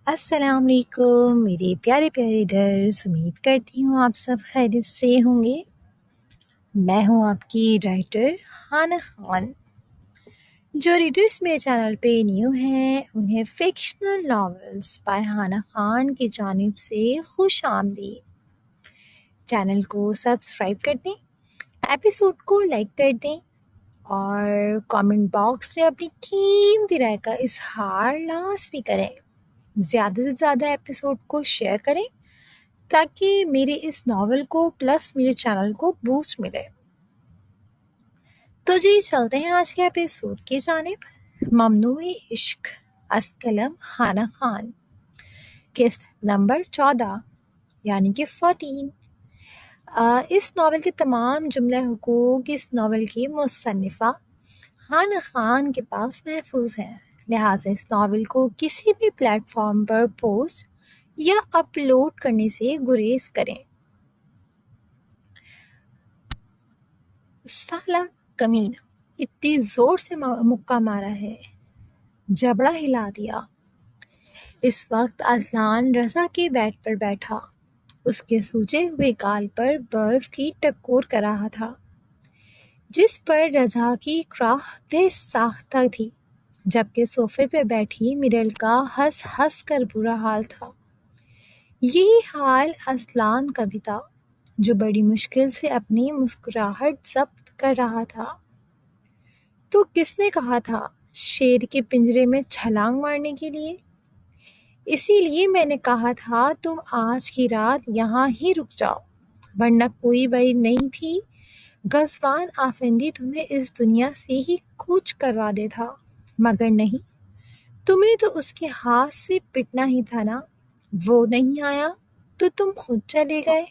السلام علیکم میرے پیارے پیارے ریڈرز، امید کرتی ہوں آپ سب خیریت سے ہوں گے۔ میں ہوں آپ کی رائٹر ہانہ خان۔ جو ریڈرز میرے چینل پہ نیو ہیں انہیں فکشنل ناولز بائی ہانہ خان کی جانب سے خوش آمدید۔ چینل کو سبسکرائب کر دیں، ایپیسوڈ کو لائک کر دیں اور کامنٹ باکس میں اپنی قیمتی رائے کا اظہار لازمی کریں۔ زیادہ سے زیادہ ایپیسوڈ کو شیئر کریں تاکہ میرے اس ناول کو پلس میرے چینل کو بوسٹ ملے۔ تو جی چلتے ہیں آج کے ایپیسوڈ کی جانب۔ ممنوع عشق از قلم ہانہ خان، قسط نمبر 14 یعنی کہ 14۔ اس ناول کے تمام جملہ حقوق اس ناول کی مصنفہ ہانہ خان کے پاس محفوظ ہیں، لہٰذا اس ناول کو کسی بھی پلیٹ فارم پر پوسٹ یا اپلوڈ کرنے سے گریز کریں۔ سالہ کمینہ اتنی زور سے مکہ مارا ہے، جبڑا ہلا دیا۔ اس وقت اذلان رضا کے بیڈ پر بیٹھا، اس کے سوجے ہوئے گال پر برف کی ٹکور کر رہا تھا، جس پر رضا کی کراہ بے ساختہ تھی، جبکہ صوفے پہ بیٹھی میرل کا ہنس ہنس کر برا حال تھا۔ یہی حال اذلان کا بھی تھا، جو بڑی مشکل سے اپنی مسکراہٹ ضبط کر رہا تھا۔ تو کس نے کہا تھا شیر کے پنجرے میں چھلانگ مارنے کے لیے؟ اسی لیے میں نے کہا تھا تم آج کی رات یہاں ہی رک جاؤ، ورنہ کوئی بری نہیں تھی غزوان آفندی تمہیں اس دنیا سے ہی کوچ کروا دیتا، مگر نہیں، تمہیں تو اس کے ہاتھ سے پٹنا ہی تھا نا۔ وہ نہیں آیا تو تم خود چلے گئے۔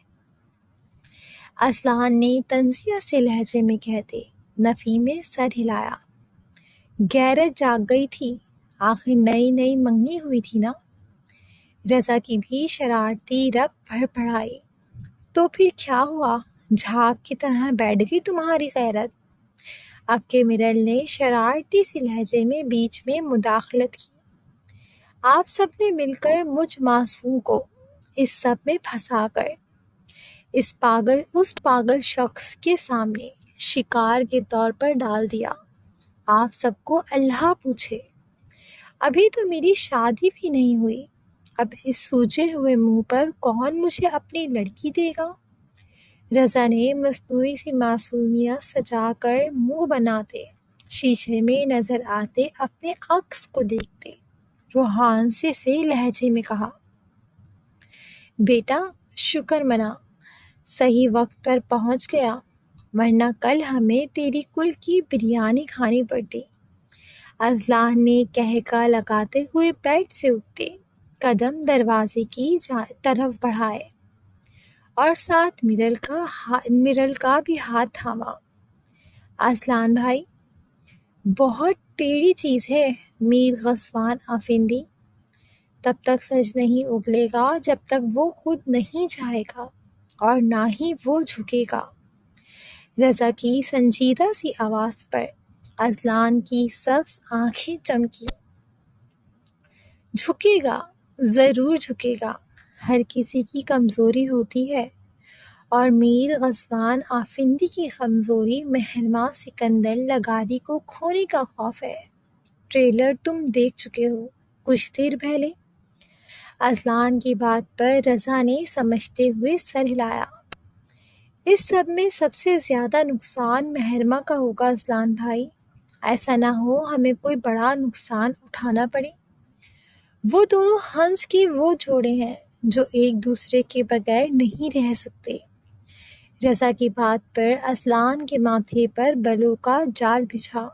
اذلان نے طنزیہ سے لہجے میں کہتے نفی میں سر ہلایا۔ غیرت جاگ گئی تھی، آخر نئی نئی منگنی ہوئی تھی نا۔ رضا کی بھی شرارتی رگ بھر پڑائی۔ تو پھر کیا ہوا، جھاگ کی طرح بیٹھ گئی تمہاری غیرت؟ اب کہ میرل نے شرارتی سی لہجے میں بیچ میں مداخلت کی۔ آپ سب نے مل کر مجھ معصوم کو اس سب میں پھنسا کر اس پاگل شخص کے سامنے شکار کے طور پر ڈال دیا۔ آپ سب کو اللہ پوچھے، ابھی تو میری شادی بھی نہیں ہوئی، اب اس سوجے ہوئے منہ پر کون مجھے اپنی لڑکی دے گا؟ رضا نے مصنوعی سی معصومیت سجا کر منہ بناتے، شیشے میں نظر آتے اپنے عکس کو دیکھتے روحانسی سے لہجے میں کہا، بیٹا شکر منا، صحیح وقت پر پہنچ گیا، ورنہ کل ہمیں تیری کل کی بریانی کھانی پڑتی۔ اذلان نے قہقہ لگاتے ہوئے بیڈ سے اٹھتے قدم دروازے کی طرف بڑھائے اور ساتھ میرل کا بھی ہاتھ تھاما۔ اذلان بھائی، بہت ٹیڑھی چیز ہے میر غزوان آفندی، تب تک سج نہیں اگلے گا جب تک وہ خود نہیں چاہے گا اور نہ ہی وہ جھکے گا۔ رضا کی سنجیدہ سی آواز پر اذلان کی سبز آنکھیں چمکی۔ جھکے گا، ضرور جھکے گا، ہر کسی کی کمزوری ہوتی ہے، اور میر غزوان آفندی کی کمزوری محرمہ سکندر لگاری کو کھونے کا خوف ہے۔ ٹریلر تم دیکھ چکے ہو کچھ دیر پہلے۔ اذلان کی بات پر رضا نے سمجھتے ہوئے سر ہلایا۔ اس سب میں سب سے زیادہ نقصان محرمہ کا ہوگا اذلان بھائی، ایسا نہ ہو ہمیں کوئی بڑا نقصان اٹھانا پڑے۔ وہ دونوں ہنس کے وہ جوڑے ہیں جو ایک دوسرے کے بغیر نہیں رہ سکتے۔ رضا کی بات پر اذلان کے ماتھے پر بلوں کا جال بچھا۔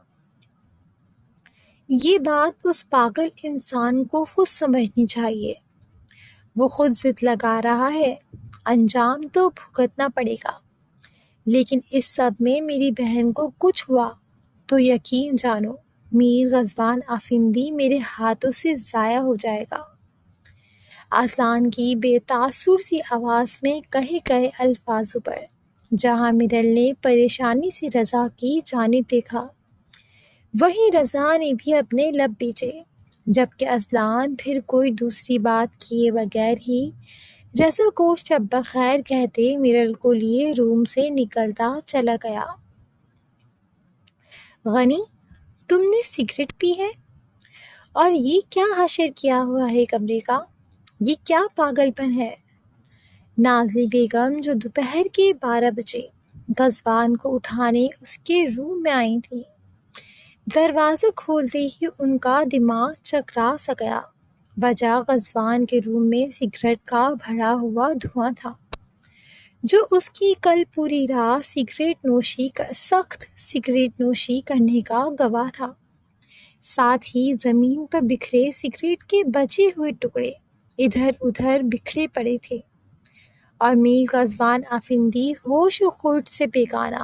یہ بات اس پاگل انسان کو خود سمجھنی چاہیے، وہ خود ضد لگا رہا ہے، انجام تو بھگتنا پڑے گا، لیکن اس سب میں میری بہن کو کچھ ہوا تو یقین جانو میر غزوان آفندی میرے ہاتھوں سے ضائع ہو جائے گا۔ اذلان کی بے تاثر سی آواز میں کہے گئے الفاظوں پر جہاں میرل نے پریشانی سے رضا کی جانب دیکھا، وہیں رضا نے بھی اپنے لب بیچے جبکہ اذلان پھر کوئی دوسری بات کیے بغیر ہی رضا کو شب بخیر کہتے میرل کو لیے روم سے نکلتا چلا گیا۔ غنی، تم نے سگریٹ پی ہے؟ اور یہ کیا حشر کیا ہوا ہے کمرے کا؟ یہ کیا پاگل پن ہے؟ نازلی بیگم جو دوپہر کے 12 بجے غزوان کو اٹھانے اس کے روم میں آئی تھیں، دروازہ کھولتے ہی ان کا دماغ چکرا سا گیا۔ وجہ غزوان کے روم میں سگریٹ کا بھرا ہوا دھواں تھا، جو اس کی کل پوری رات سخت سگریٹ نوشی کرنے کا گواہ تھا۔ ساتھ ہی زمین پر بکھرے سگریٹ کے بچے ہوئے ٹکڑے ادھر ادھر بکھرے پڑے تھے، اور میر غزوان آفندی ہوش و خرد سے بیگانہ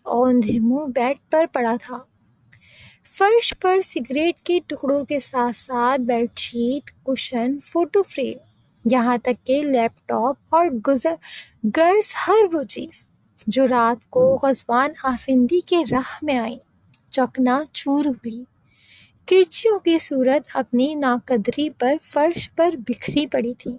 اوندھے منہ بیڈ پر پڑا تھا۔ فرش پر سگریٹ کے ٹکڑوں کے ساتھ ساتھ bed sheet, cushion, photo frame, یہاں تک کہ لیپ ٹاپ اور گرز ہر وہ چیز جو رات کو غزوان آفندی کے راہ میں آئی چکنا چور ہوئی، کرچیوں کی صورت اپنی ناقدری پر فرش پر بکھری پڑی تھی۔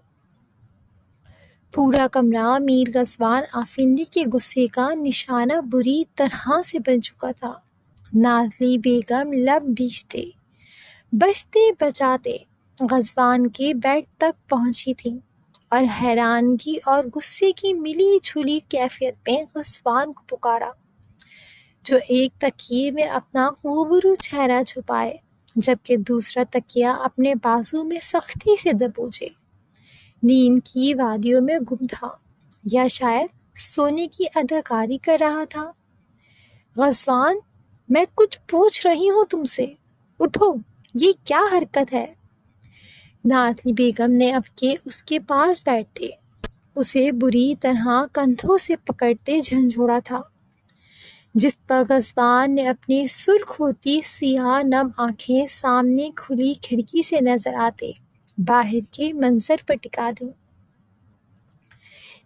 پورا کمرہ میر غزوان آفندی کے غصے کا نشانہ بری طرح سے بن چکا تھا۔ نازلی بیگم لب بچتے بچاتے غزوان کے بیڈ تک پہنچی تھی اور حیرانگی اور غصے کی ملی جھولی کیفیت میں غزوان کو پکارا، جو ایک تکیے میں اپنا خوبرو چہرہ چھپائے جبکہ دوسرا تکیہ اپنے بازو میں سختی سے دبوچے نیند کی وادیوں میں گم تھا، یا شاید سونے کی اداکاری کر رہا تھا۔ غزوان، میں کچھ پوچھ رہی ہوں تم سے، اٹھو، یہ کیا حرکت ہے؟ نازلی بیگم نے اب کے اس کے پاس بیٹھتے اسے بری طرح کندھوں سے پکڑتے جھنجھوڑا تھا، جس پر غزوان نے اپنی سرخ ہوتی سیاہ نم آنکھیں سامنے کھلی کھڑکی سے نظر آتے باہر کے منظر پر ٹکا دیں۔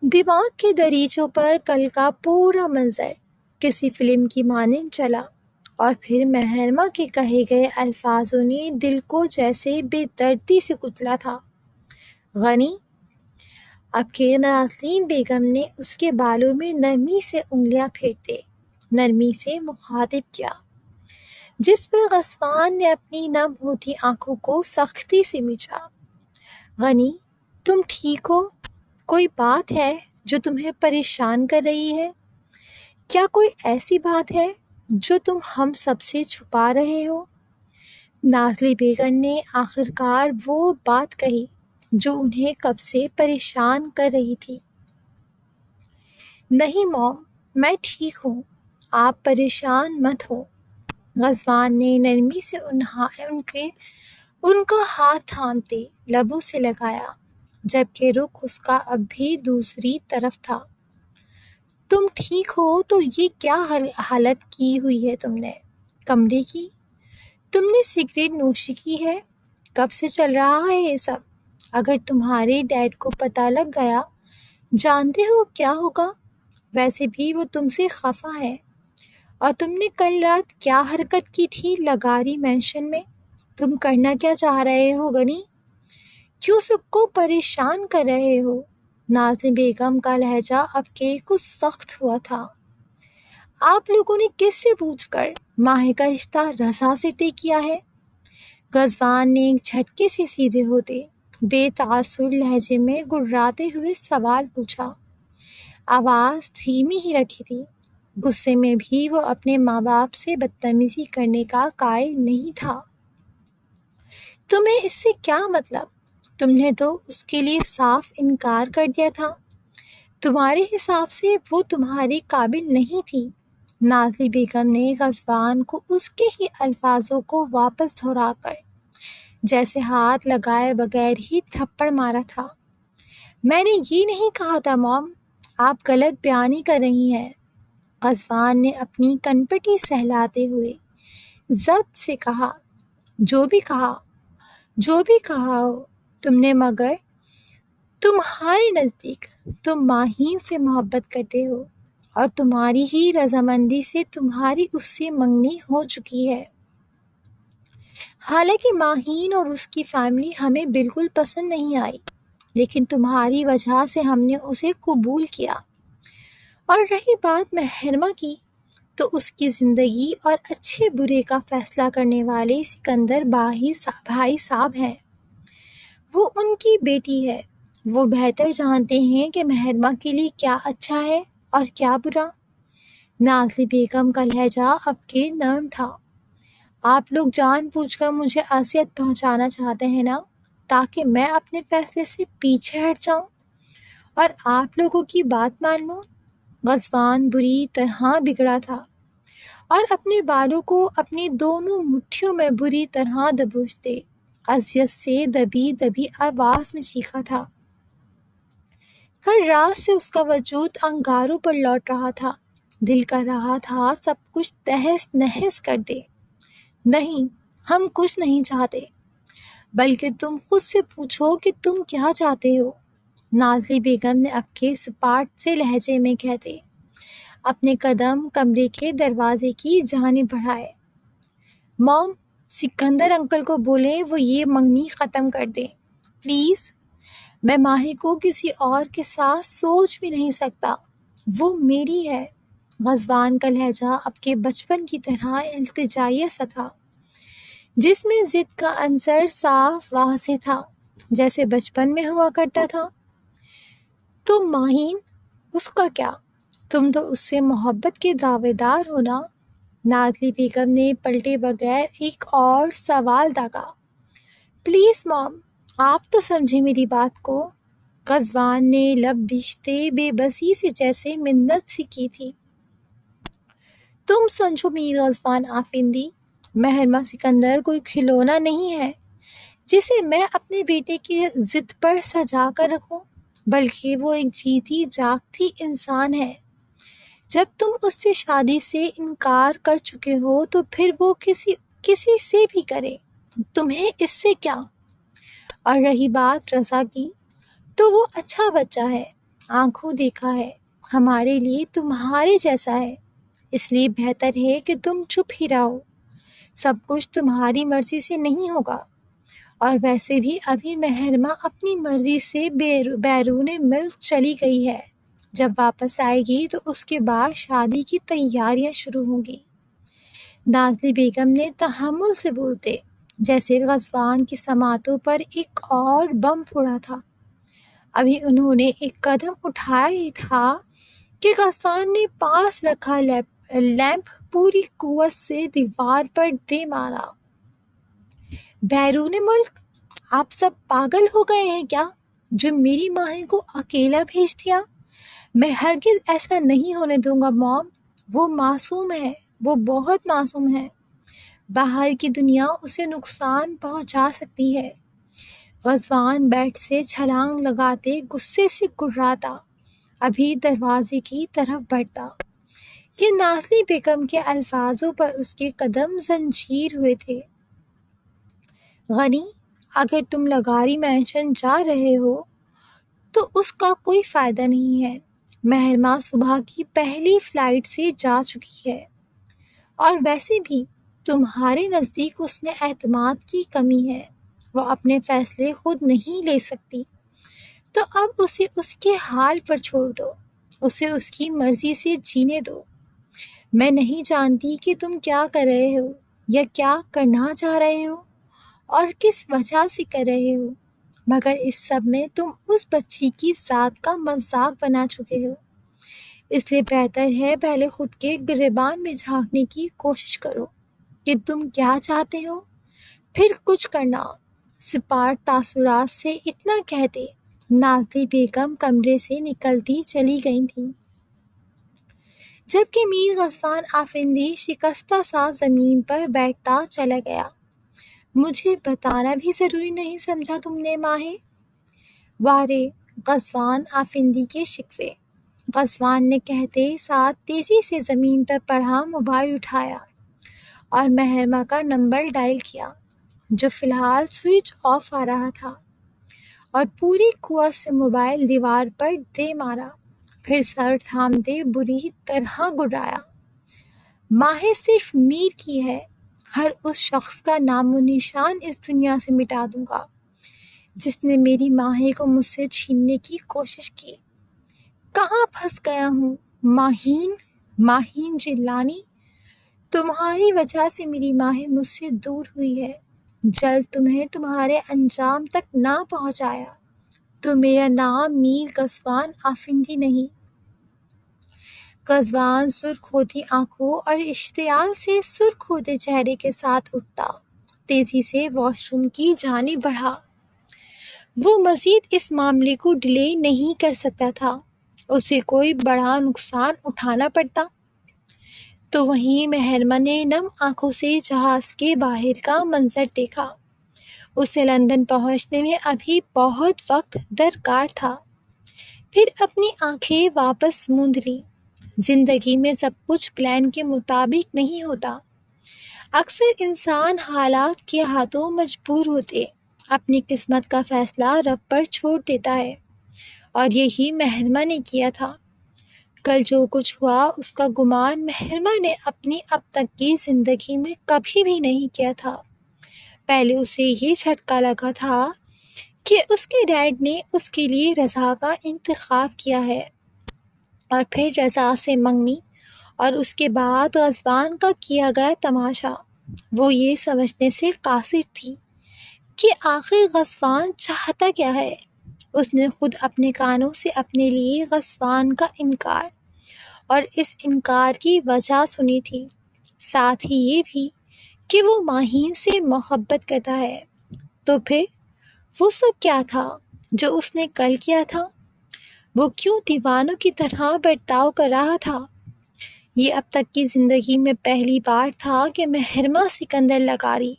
دماغ کے دریچوں پر کل کا پورا منظر کسی فلم کی مانند چلا، اور پھر محرمہ کے کہے گئے الفاظوں نے دل کو جیسے بے دردی سے کچلا تھا۔ غنی، اب کے نازلین بیگم نے اس کے بالوں میں نرمی سے انگلیاں پھیرتے نرمی سے مخاطب کیا، جس پر غزوان نے اپنی نم ہوتی آنکھوں کو سختی سے مچا۔ غنی، تم ٹھیک ہو؟ کوئی بات ہے جو تمہیں پریشان کر رہی ہے؟ کیا کوئی ایسی بات ہے جو تم ہم سب سے چھپا رہے ہو؟ نازلی بیگم نے آخرکار وہ بات کہی جو انہیں کب سے پریشان کر رہی تھی۔ نہیں موم، میں ٹھیک ہوں، آپ پریشان مت ہو۔ غزوان نے نرمی سے ان کا ہاتھ تھامتے لبوں سے لگایا، جبکہ رخ اس کا اب بھی دوسری طرف تھا۔ تم ٹھیک ہو تو یہ کیا حالت کی ہوئی ہے تم نے کمرے کی؟ تم نے سگریٹ نوشی کی ہے؟ کب سے چل رہا ہے یہ سب؟ اگر تمہارے ڈیڈ کو پتہ لگ گیا، جانتے ہو کیا ہوگا؟ ویسے بھی وہ تم سے خفا ہے۔ اور تم نے کل رات کیا حرکت کی تھی لگاری مینشن میں؟ تم کرنا کیا چاہ رہے ہو غنی؟ کیوں سب کو پریشان کر رہے ہو؟ نازلی بیگم کا لہجہ اب کے کچھ سخت ہوا تھا۔ آپ لوگوں نے کس سے پوچھ کر ماہی کا رشتہ رضا سے طے کیا ہے؟ غزوان نے ایک جھٹکے سے سیدھے ہوتے بے تاثر لہجے میں گڑراتے ہوئے سوال پوچھا۔ آواز دھیمی ہی رکھی تھی، غصے میں بھی وہ اپنے ماں باپ سے بدتمیزی کرنے کا قائل نہیں تھا۔ تمہیں اس سے کیا مطلب؟ تم نے تو اس کے لیے صاف انکار کر دیا تھا۔ تمہارے حساب سے وہ تمہارے قابل نہیں تھی۔ نازلی بیگم نے غزوان کو اس کے ہی الفاظوں کو واپس دہرا کر جیسے ہاتھ لگائے بغیر ہی تھپڑ مارا تھا۔ میں نے یہ نہیں کہا تھا موم، آپ غلط بیانی کر رہی ہیں۔ غزوان نے اپنی کنپٹی سہلاتے ہوئے ضبط سے کہا، جو بھی کہا ہو تم نے، مگر تمہارے نزدیک تم ماہین سے محبت کرتے ہو، اور تمہاری ہی رضامندی سے تمہاری اس سے منگنی ہو چکی ہے۔ حالانکہ ماہین اور اس کی فیملی ہمیں بالکل پسند نہیں آئی، لیکن تمہاری وجہ سے ہم نے اسے قبول کیا۔ اور رہی بات محرمہ کی، تو اس کی زندگی اور اچھے برے کا فیصلہ کرنے والے سکندر بھائی صاحب ہیں۔ وہ ان کی بیٹی ہے، وہ بہتر جانتے ہیں کہ محرمہ کے لیے کیا اچھا ہے اور کیا برا۔ نازلی بیگم کا لہجہ اب کے نرم تھا۔ آپ لوگ جان بوجھ کر مجھے اذیت پہنچانا چاہتے ہیں نا، تاکہ میں اپنے فیصلے سے پیچھے ہٹ جاؤں اور آپ لوگوں کی بات مان لوں۔ غزوان بری طرح بگڑا تھا اور اپنے بالوں کو اپنی دونوں مٹھیوں میں بری طرح دبوچتے اذیت سے دبی دبی آواز میں چیخا تھا۔ کل رات سے اس کا وجود انگاروں پر لوٹ رہا تھا، دل کر رہا تھا سب کچھ تہس نہس کر دے۔ نہیں، ہم کچھ نہیں چاہتے، بلکہ تم خود سے پوچھو کہ تم کیا چاہتے ہو، نازلی بیگم نے اب کے سپاٹ سے لہجے میں کہتے اپنے قدم کمرے کے دروازے کی جانب بڑھائے۔ موم، سکندر انکل کو بولیں وہ یہ منگنی ختم کر دیں پلیز۔ میں ماہی کو کسی اور کے ساتھ سوچ بھی نہیں سکتا، وہ میری ہے۔ غزوان کا لہجہ اب کے بچپن کی طرح التجائی سا تھا، جس میں ضد کا عنصر صاف واضح تھا، جیسے بچپن میں ہوا کرتا تھا۔ تم ماہین، اس کا کیا؟ تم تو اس سے محبت کے دعوے دار ہو نا؟ نازلی بیگم نے پلٹے بغیر ایک اور سوال داغا۔ پلیز موم، آپ تو سمجھے میری بات کو۔ غزوان نے لب بھیجتے بے بسی سے جیسے منت سی کی تھی۔ تم سمجھو میر غزوان آفندی، محرمہ سکندر کوئی کھلونا نہیں ہے جسے میں اپنے بیٹے کی ضد پر سجا کر رکھوں، بلکہ وہ ایک جیتی جاگتی انسان ہے۔ جب تم اس سے شادی سے انکار کر چکے ہو تو پھر وہ کسی سے بھی کرے، تمہیں اس سے کیا؟ اور رہی بات رضا کی، تو وہ اچھا بچہ ہے، آنکھوں دیکھا ہے، ہمارے لیے تمہارے جیسا ہے، اس لیے بہتر ہے کہ تم چپ ہی رہو۔ سب کچھ تمہاری مرضی سے نہیں ہوگا، اور ویسے بھی ابھی محرمہ اپنی مرضی سے بیرون ملک چلی گئی ہے، جب واپس آئے گی تو اس کے بعد شادی کی تیاریاں شروع ہوں گی۔ نازلی بیگم نے تحمل سے بولتے جیسے غزوان کی سماعتوں پر ایک اور بم پھوڑا تھا۔ ابھی انہوں نے ایک قدم اٹھایا ہی تھا کہ غزوان نے پاس رکھا لیمپ پوری قوت سے دیوار پر دے مارا۔ بیرون ملک؟ آپ سب پاگل ہو گئے ہیں کیا، جو میری ماہی کو اکیلا بھیج دیا؟ میں ہرگز ایسا نہیں ہونے دوں گا موم، وہ معصوم ہے، وہ بہت معصوم ہے، باہر کی دنیا اسے نقصان پہنچا سکتی ہے۔ غزوان بیٹ سے چھلانگ لگاتے غصے سے گراتا ابھی دروازے کی طرف بڑھتا کہ نازلی بیگم کے الفاظوں پر اس کے قدم زنجیر ہوئے تھے۔ غنی، اگر تم لغاری مینشن جا رہے ہو تو اس کا کوئی فائدہ نہیں ہے، محرمہ صبح کی پہلی فلائٹ سے جا چکی ہے، اور ویسے بھی تمہارے نزدیک اس میں اعتماد کی کمی ہے، وہ اپنے فیصلے خود نہیں لے سکتی، تو اب اسے اس کے حال پر چھوڑ دو، اسے اس کی مرضی سے جینے دو۔ میں نہیں جانتی کہ تم کیا کر رہے ہو یا کیا کرنا چاہ رہے ہو اور کس وجہ سے کر رہے ہو، مگر اس سب میں تم اس بچی کی ذات کا مذاق بنا چکے ہو، اس لیے بہتر ہے پہلے خود کے گریبان میں جھانکنے کی کوشش کرو کہ تم کیا چاہتے ہو، پھر کچھ کرنا۔ سپاٹ تاثرات سے اتنا کہتے نازلی بیگم کمرے سے نکلتی چلی گئی تھیں، جبکہ میر غزوان آفندی شکستہ سا زمین پر بیٹھتا چلا گیا۔ مجھے بتانا بھی ضروری نہیں سمجھا تم نے ماہی؟ وارے غزوان آفندی کے شکوے، غزوان نے کہتے ساتھ تیزی سے زمین پر پڑا موبائل اٹھایا اور محرمہ کا نمبر ڈائل کیا، جو فی الحال سوئچ آف آ رہا تھا، اور پوری قوت سے موبائل دیوار پر دے مارا، پھر سر تھامتے بری طرح گرایا۔ ماہی صرف میر کی ہے، ہر اس شخص کا نام و نشان اس دنیا سے مٹا دوں گا جس نے میری ماہی کو مجھ سے چھیننے کی کوشش کی۔ کہاں پھنس گیا ہوں ماہین جیلانی، تمہاری وجہ سے میری ماہی مجھ سے دور ہوئی ہے۔ جلد تمہیں تمہارے انجام تک نہ پہنچایا تو میرا نام میر غزوان آفندی نہیں۔ غزوان سرخ ہوتی آنکھوں اور اشتعال سے سرخ ہوتے چہرے کے ساتھ اٹھتا، تیزی سے واش روم کی جانب بڑھا۔ وہ مزید اس معاملے کو ڈیلے نہیں کر سکتا تھا، اسے کوئی بڑا نقصان اٹھانا پڑتا تو وہیں محرمہ نے نم آنکھوں سے جہاز کے باہر کا منظر دیکھا۔ اسے لندن پہنچنے میں ابھی بہت وقت درکار تھا۔ پھر اپنی آنکھیں واپس موند لی۔ زندگی میں سب کچھ پلان کے مطابق نہیں ہوتا۔ اکثر انسان حالات کے ہاتھوں مجبور ہوتے اپنی قسمت کا فیصلہ رب پر چھوڑ دیتا ہے، اور یہی محرمہ نے کیا تھا۔ کل جو کچھ ہوا اس کا گمان محرمہ نے اپنی اب تک کی زندگی میں کبھی بھی نہیں کیا تھا۔ پہلے اسے یہ جھٹکا لگا تھا کہ اس کے ڈیڈ نے اس کے لیے رضا کا انتخاب کیا ہے، اور پھر رضا سے منگنی، اور اس کے بعد غزوان کا کیا گیا تماشا۔ وہ یہ سمجھنے سے قاصر تھی کہ آخر غزوان چاہتا کیا ہے۔ اس نے خود اپنے کانوں سے اپنے لیے غزوان کا انکار اور اس انکار کی وجہ سنی تھی، ساتھ ہی یہ بھی کہ وہ ماہین سے محبت کرتا ہے۔ تو پھر وہ سب کیا تھا جو اس نے کل کیا تھا؟ وہ کیوں دیوانوں کی طرح برتاؤ کر رہا تھا؟ یہ اب تک کی زندگی میں پہلی بار تھا کہ محرمہ سکندر لگاری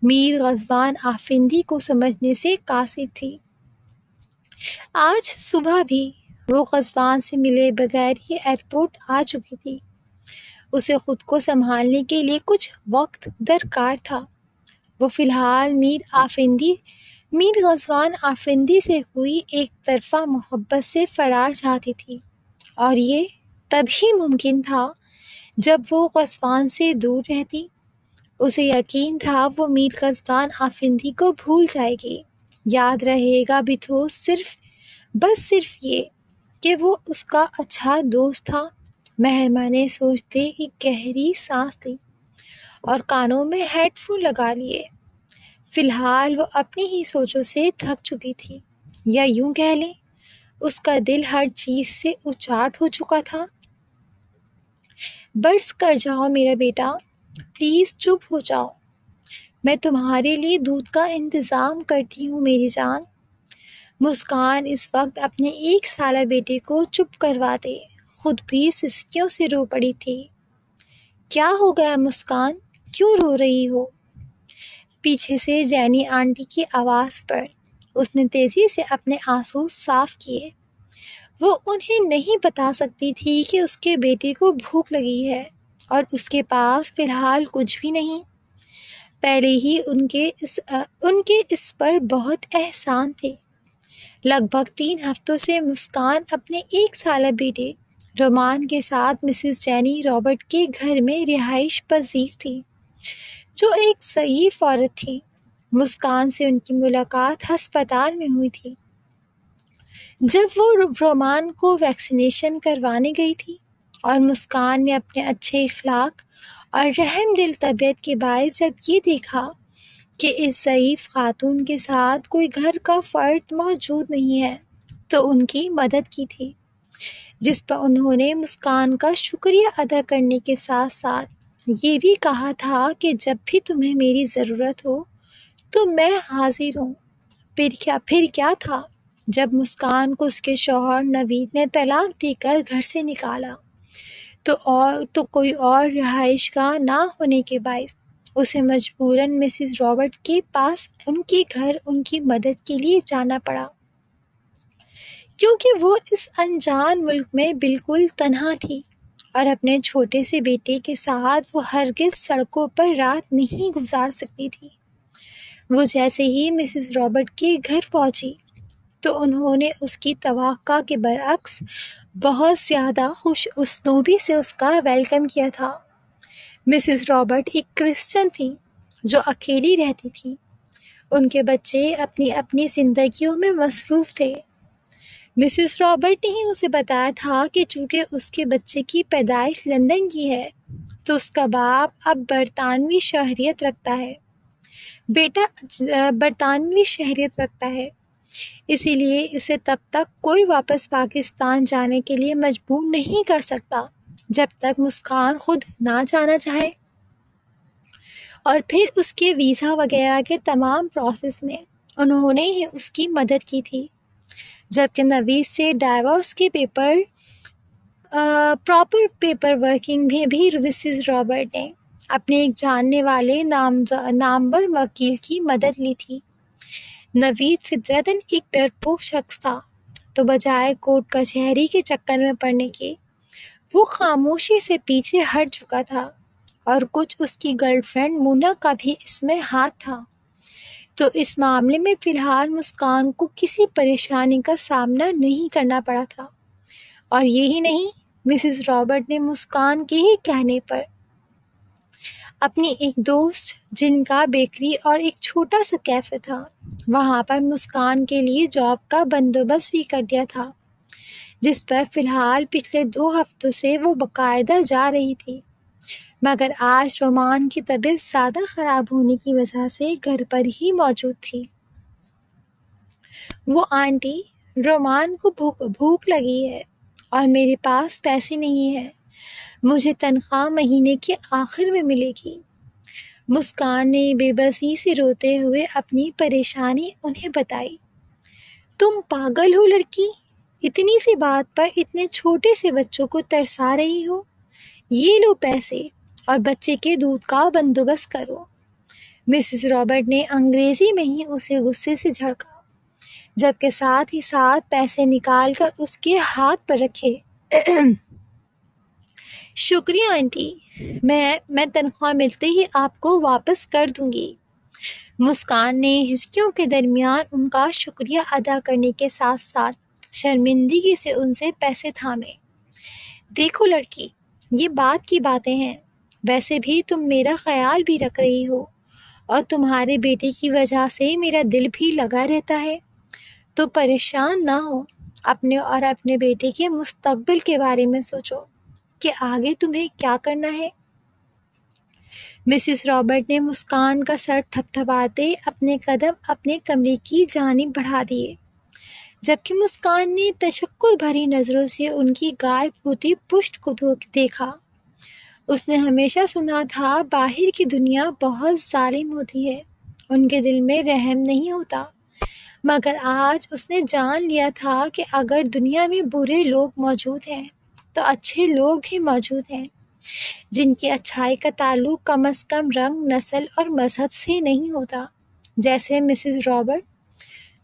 میر غزوان آفندی کو سمجھنے سے قاصر تھی۔ آج صبح بھی وہ غزوان سے ملے بغیر ہی ایئرپورٹ آ چکی تھی۔ اسے خود کو سنبھالنے کے لیے کچھ وقت درکار تھا۔ وہ فی الحال میر غزوان آفندی سے ہوئی ایک طرفہ محبت سے فرار چاہتی تھی، اور یہ تبھی ممکن تھا جب وہ غزوان سے دور رہتی۔ اسے یقین تھا وہ میر غزوان آفندی کو بھول جائے گی، یاد رہے گا بھی تو بس صرف یہ کہ وہ اس کا اچھا دوست تھا۔ محرمہ نے سوچتے ایک گہری سانس لی اور کانوں میں ہیڈ فون لگا لیے۔ فی الحال وہ اپنی ہی سوچوں سے تھک چکی تھی، یا یوں کہہ لیں اس کا دل ہر چیز سے اچاٹ ہو چکا تھا۔ برس کر جاؤ میرا بیٹا، پلیز چپ ہو جاؤ، میں تمہارے لیے دودھ کا انتظام کرتی ہوں میری جان۔ مسکان اس وقت اپنے 1 سالہ بیٹے کو چپ کرواتے خود بھی سسکیوں سے رو پڑی تھی۔ کیا ہو گیا مسکان، کیوں رو رہی ہو؟ پیچھے سے جینی آنٹی کی آواز پر اس نے تیزی سے اپنے آنسو صاف کیے۔ وہ انہیں نہیں بتا سکتی تھی کہ اس کے بیٹے کو بھوک لگی ہے اور اس کے پاس فی الحال کچھ بھی نہیں۔ پہلے ہی ان کے اس پر بہت احسان تھے۔ لگ بھگ 3 ہفتوں سے مسکان اپنے 1 سالہ بیٹے رومان کے ساتھ مسز جینی رابرٹ کے گھر میں رہائش پذیر تھی، جو ایک ضعیف عورت تھی۔ مسکان سے ان کی ملاقات ہسپتال میں ہوئی تھی، جب وہ رومان کو ویکسینیشن کروانے گئی تھی، اور مسکان نے اپنے اچھے اخلاق اور رحم دل طبیعت کے باعث جب یہ دیکھا کہ اس ضعیف خاتون کے ساتھ کوئی گھر کا فرد موجود نہیں ہے، تو ان کی مدد کی تھی، جس پر انہوں نے مسکان کا شکریہ ادا کرنے کے ساتھ ساتھ یہ بھی کہا تھا کہ جب بھی تمہیں میری ضرورت ہو تو میں حاضر ہوں۔ پھر کیا تھا جب مسکان کو اس کے شوہر نوید نے طلاق دے کر گھر سے نکالا تو کوئی اور رہائش گاہ نہ ہونے کے باعث اسے مجبوراً مسز رابرٹ کے پاس ان کے گھر ان کی مدد کے لیے جانا پڑا، کیونکہ وہ اس انجان ملک میں بالکل تنہا تھی اور اپنے چھوٹے سے بیٹے کے ساتھ وہ ہرگز سڑکوں پر رات نہیں گزار سکتی تھی۔ وہ جیسے ہی مسز رابرٹ کے گھر پہنچی تو انہوں نے اس کی توقع کے برعکس بہت زیادہ خوش اسلوبی سے اس کا ویلکم کیا تھا۔ مسز رابرٹ ایک کرسچن تھی جو اکیلی رہتی تھی۔ ان کے بچے اپنی اپنی زندگیوں میں مصروف تھے۔ مسز رابرٹ نے ہی اسے بتایا تھا کہ چونکہ اس کے بچے کی پیدائش لندن کی ہے تو اس کا باپ اب برطانوی شہریت رکھتا ہے، بیٹا برطانوی شہریت رکھتا ہے، اسی لیے اسے تب تک کوئی واپس پاکستان جانے کے لیے مجبور نہیں کر سکتا جب تک مسکان خود نہ جانا چاہے۔ اور پھر اس کے ویزا وغیرہ کے تمام پروسیس میں انہوں نے ہی اس کی مدد کی تھی، جبکہ نوید سے ڈائیورس کے پراپر پیپر ورکنگ میں بھی مسز رابرٹ نے اپنے ایک جاننے والے نامور وکیل کی مدد لی تھی۔ نوید فطرتاً ایک ڈرپوک شخص تھا، تو بجائے کورٹ کچہری کے چکر میں پڑنے کے وہ خاموشی سے پیچھے ہٹ چکا تھا، اور کچھ اس کی گرل فرینڈ مونا کا بھی اس میں ہاتھ تھا۔ تو اس معاملے میں فی الحال مسکان کو کسی پریشانی کا سامنا نہیں کرنا پڑا تھا، اور یہی نہیں، مسز رابرٹ نے مسکان کے ہی کہنے پر اپنی ایک دوست جن کا بیکری اور ایک چھوٹا سا کیفے تھا، وہاں پر مسکان کے لیے جاب کا بندوبست بھی کر دیا تھا، جس پر فی الحال پچھلے 2 ہفتوں سے وہ باقاعدہ جا رہی تھی۔ مگر آج رومان کی طبیعت زیادہ خراب ہونے کی وجہ سے گھر پر ہی موجود تھی۔ وہ آنٹی، رومان کو بھوک لگی ہے اور میرے پاس پیسے نہیں ہیں، مجھے تنخواہ مہینے کے آخر میں ملے گی۔ مسکان نے بے بسی سے روتے ہوئے اپنی پریشانی انہیں بتائی۔ تم پاگل ہو لڑکی، اتنی سی بات پر اتنے چھوٹے سے بچوں کو ترسا رہی ہو؟ یہ لو پیسے اور بچے کے دودھ کا بندوبست کرو۔ مسز رابرٹ نے انگریزی میں ہی اسے غصے سے جھڑکا، جبکہ ساتھ ہی ساتھ پیسے نکال کر اس کے ہاتھ پر رکھے۔ شکریہ آنٹی، میں تنخواہ ملتے ہی آپ کو واپس کر دوں گی۔ مسکان نے ہچکیوں کے درمیان ان کا شکریہ ادا کرنے کے ساتھ ساتھ شرمندگی سے ان سے پیسے تھامے۔ دیکھو لڑکی، یہ بات کی باتیں ہیں، ویسے بھی تم میرا خیال بھی رکھ رہی ہو اور تمہارے بیٹے کی وجہ سے میرا دل بھی لگا رہتا ہے، تو پریشان نہ ہو، اپنے اور اپنے بیٹے کے مستقبل کے بارے میں سوچو کہ آگے تمہیں کیا کرنا ہے۔ مسز رابرٹ نے مسکان کا سر تھپتھپاتے اپنے قدم اپنے کمرے کی جانب بڑھا دیے، جبکہ مسکان نے تشکر بھری نظروں سے ان کی غائب ہوتی پشت کو دیکھا۔ اس نے ہمیشہ سنا تھا باہر کی دنیا بہت ظالم ہوتی ہے، ان کے دل میں رحم نہیں ہوتا، مگر آج اس نے جان لیا تھا کہ اگر دنیا میں برے لوگ موجود ہیں تو اچھے لوگ بھی موجود ہیں، جن کی اچھائی کا تعلق کم از کم رنگ، نسل اور مذہب سے نہیں ہوتا، جیسے مسز رابرٹ،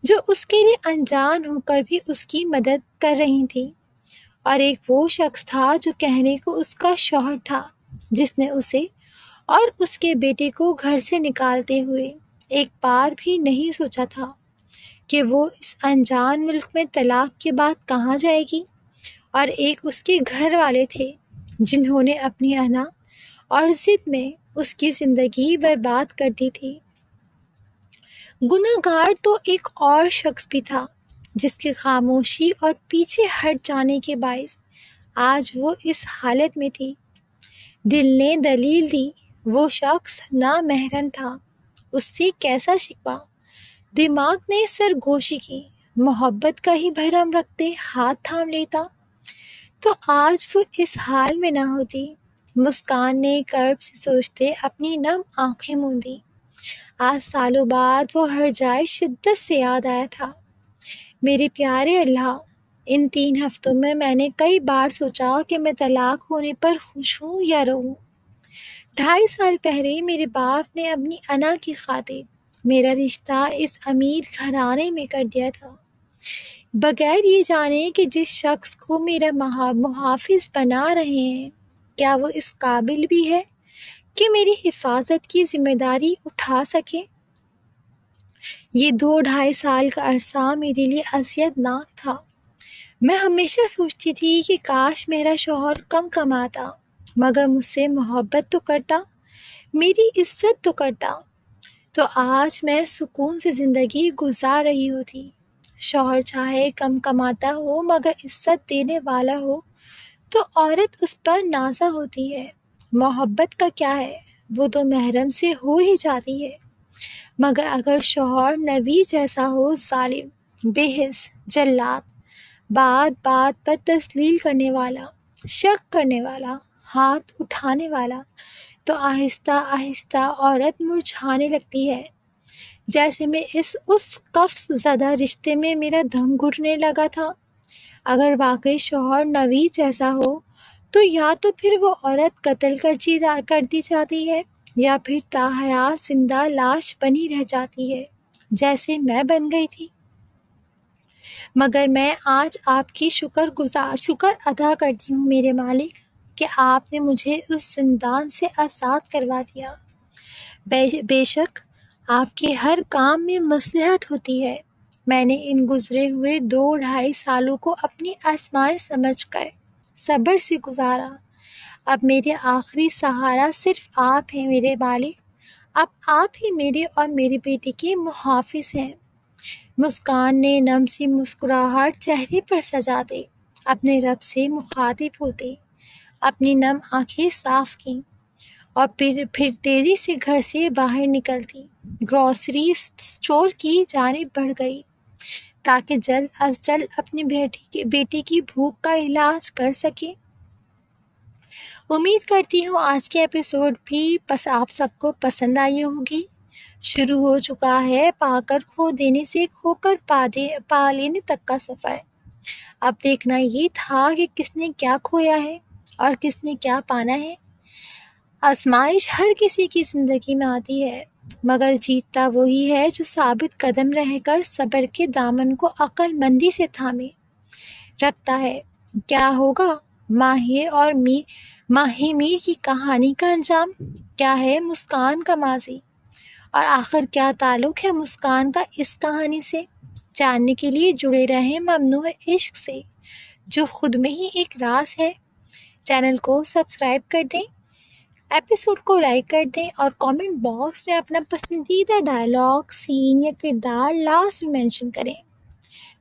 جو اس کے لیے انجان ہو کر بھی اس کی مدد کر رہی تھی، اور ایک وہ شخص تھا جو کہنے کو اس کا شوہر تھا، جس نے اسے اور اس کے بیٹے کو گھر سے نکالتے ہوئے ایک بار بھی نہیں سوچا تھا کہ وہ اس انجان ملک میں طلاق کے بعد کہاں جائے گی، اور ایک اس کے گھر والے تھے جنہوں نے اپنی انا اور ضد میں اس کی زندگی برباد کر دی تھی۔ گناہ گار تو ایک اور شخص بھی تھا جس کی خاموشی اور پیچھے ہٹ جانے کے باعث آج وہ اس حالت میں تھی۔ دل نے دلیل دی، وہ شخص نامحرم تھا، اس سے کیسا شکوہ؟ دماغ نے سرگوشی کی، محبت کا ہی بھرم رکھتے ہاتھ تھام لیتا تو آج وہ اس حال میں نہ ہوتی۔ مسکان نے کرب سے سوچتے اپنی نم آنکھیں موندی۔ آج سالوں بعد وہ ہر جائے شدت سے یاد آیا تھا۔ میرے پیارے اللہ، ان 3 ہفتوں میں نے کئی بار سوچا کہ میں طلاق ہونے پر خوش ہوں یا رہوں۔ 2.5 سال پہلے میرے باپ نے اپنی انا کی خاطر میرا رشتہ اس امیر گھرانے میں کر دیا تھا، بغیر یہ جانے کہ جس شخص کو میرا محافظ بنا رہے ہیں کیا وہ اس قابل بھی ہے کہ میری حفاظت کی ذمہ داری اٹھا سکے۔ یہ 2.5 سال کا عرصہ میرے لیے اذیت ناک تھا۔ میں ہمیشہ سوچتی تھی کہ کاش میرا شوہر کم کماتا مگر مجھ سے محبت تو کرتا، میری عزت تو کرتا، تو آج میں سکون سے زندگی گزار رہی ہوتی۔ شوہر چاہے کم کماتا ہو مگر عزت دینے والا ہو تو عورت اس پر نازا ہوتی ہے۔ محبت کا کیا ہے، وہ تو محرم سے ہو ہی جاتی ہے، مگر اگر شوہر نبی جیسا ہو، ظالم، بے حس، جلاد، بات بات پر تسلیل کرنے والا، شک کرنے والا، ہاتھ اٹھانے والا، تو آہستہ آہستہ عورت مرجھانے لگتی ہے، جیسے میں اس قفس زدہ رشتے میں میرا دم گھٹنے لگا تھا۔ اگر واقعی شوہر نوی جیسا ہو تو یا تو پھر وہ عورت قتل کر دی جاتی ہے یا پھر تاحیات زندہ لاش بنی رہ جاتی ہے، جیسے میں بن گئی تھی۔ مگر میں آج آپ کی شکر ادا کرتی ہوں میرے مالک کہ آپ نے مجھے اس زندان سے آزاد کروا دیا۔ بے شک آپ کے ہر کام میں مصلحت ہوتی ہے۔ میں نے ان گزرے ہوئے 2-2.5 سالوں کو اپنی آزمائش سمجھ کر صبر سے گزارا۔ اب میرے آخری سہارا صرف آپ ہیں میرے مالک، اب آپ ہی میرے اور میری بیٹی کے محافظ ہیں۔ مسکان نے نم سی مسکراہٹ چہرے پر سجا دے، اپنے رب سے مخاطب ہوتے، اپنی نم آنکھیں صاف کیں اور پھر تیزی سے گھر سے باہر نکلتی گروسری اسٹور کی جانب بڑھ گئی تاکہ جلد از جلد اپنی بیٹی کی بھوک کا علاج کر سکے۔ امید کرتی ہوں آج کے ایپیسوڈ بھی آپ سب کو پسند آئی ہوگی۔ شروع ہو چکا ہے پا کر کھو دینے سے کھو کر پا لینے تک کا سفر۔ اب دیکھنا یہ تھا کہ کس نے کیا کھویا ہے اور کس نے کیا پانا ہے۔ آزمائش ہر کسی کی زندگی میں آتی ہے، مگر جیتتا وہی ہے جو ثابت قدم رہ کر صبر کے دامن کو عقل مندی سے تھامے رکھتا ہے۔ کیا ہوگا ماہی اور ماہی میر کی کہانی کا انجام؟ کیا ہے مسکان کا ماضی؟ اور آخر کیا تعلق ہے مسکان کا اس کہانی سے؟ جاننے کے لیے جڑے رہیں ممنوع عشق سے، جو خود میں ہی ایک راز ہے۔ چینل کو سبسکرائب کر دیں، ایپیسوڈ کو لائک کر دیں اور کامنٹ باکس میں اپنا پسندیدہ ڈائلاگ، سین یا کردار لاسٹ میں مینشن کریں۔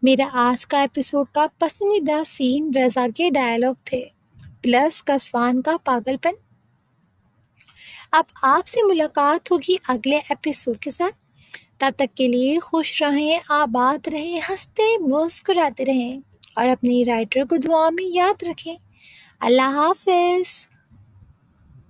میرا آج کا ایپیسوڈ کا پسندیدہ سین رضا کے ڈائلاگ تھے، پلس کسوان کا پاگل پن۔ اب آپ سے ملاقات ہوگی اگلے ایپیسوڈ کے ساتھ، تب تک کے لیے خوش رہیں، آباد رہیں، ہنستے مسکراتے رہیں اور اپنی رائٹر کو دعا میں یاد رکھیں۔ اللہ حافظ۔